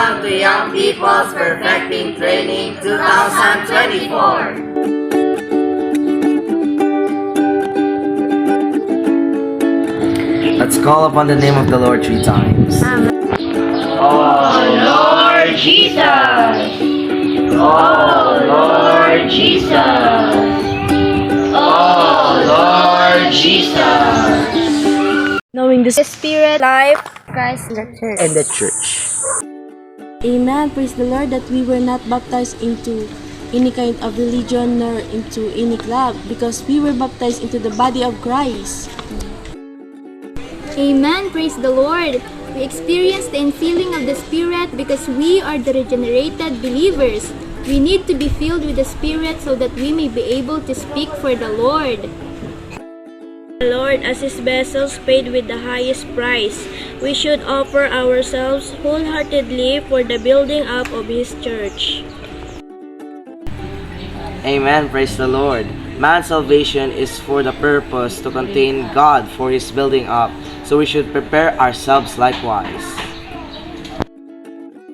Welcome to Young People's Perfecting Training 2024. Let's call upon the name of the Lord 3 times. Oh Lord Jesus! Oh Lord Jesus! Oh Lord Jesus! Knowing the Spirit, life, Christ, and the Church. And the church. Amen. Praise the Lord that we were not baptized into any kind of religion nor into any club because we were baptized into the body of Christ. Amen. Praise the Lord. We experience the infilling of the Spirit because we are the regenerated believers. We need to be filled with the Spirit so that we may be able to speak for the Lord. The Lord, as His vessels paid with the highest price, we should offer ourselves wholeheartedly for the building up of His church. Amen. Praise the Lord. Man's salvation is for the purpose to contain God for His building up. So we should prepare ourselves likewise.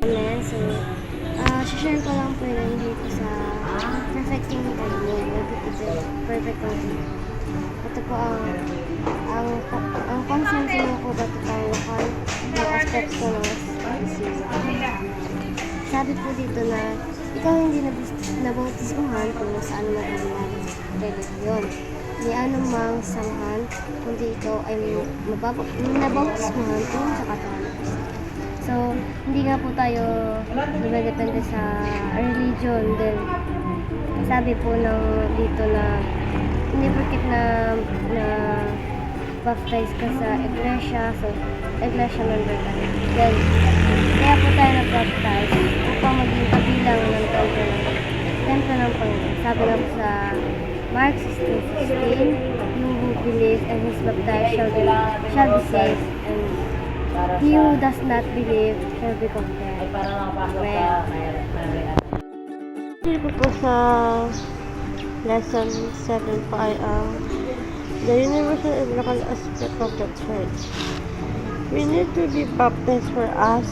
Amen. So, share ko lang po yun dito sa perfecting perfect concept. Ito po ang concept nyo po ba ito tayo lokal ng aspects ko ng sabi po dito na ikaw hindi nabautismuhan kung saan nagagawa religion. Di anumang sanghan, kundi ikaw ay nabautismuhan kung sa Katolik. So, hindi nga po tayo dumedepende sa religion. Then, sabi po dito na hindi porkit na baptize ka sa iglesia, so iglesia member ka. Then, kaya po tayo nag-baptize upang maging kabilang ng templo ng Panginoon. Sabi nga po sa Mark 16:16, "You who believes and is baptized shall be saved, and he who does not believe shall be condemned." Dito po sa lesson 7 po ay the universal and local aspect of the church. We need to be baptized for us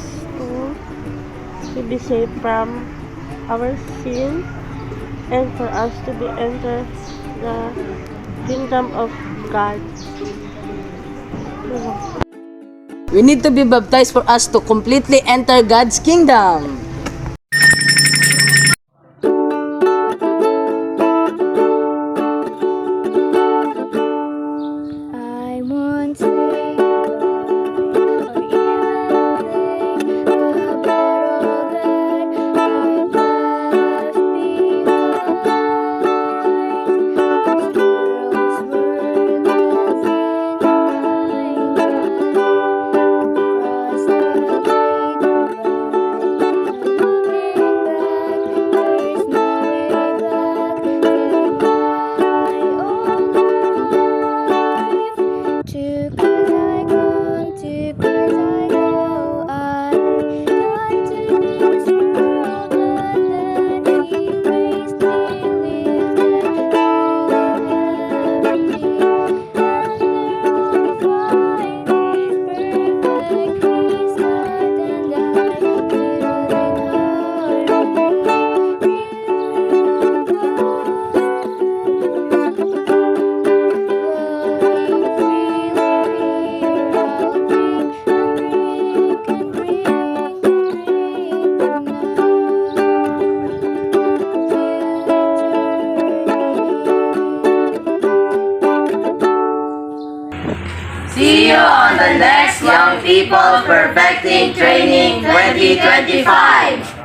to be saved from our sin and for us to be enter the kingdom of God. We need to be baptized for us to completely enter God's kingdom. I want to See you on the next Young People Perfecting Training 2025.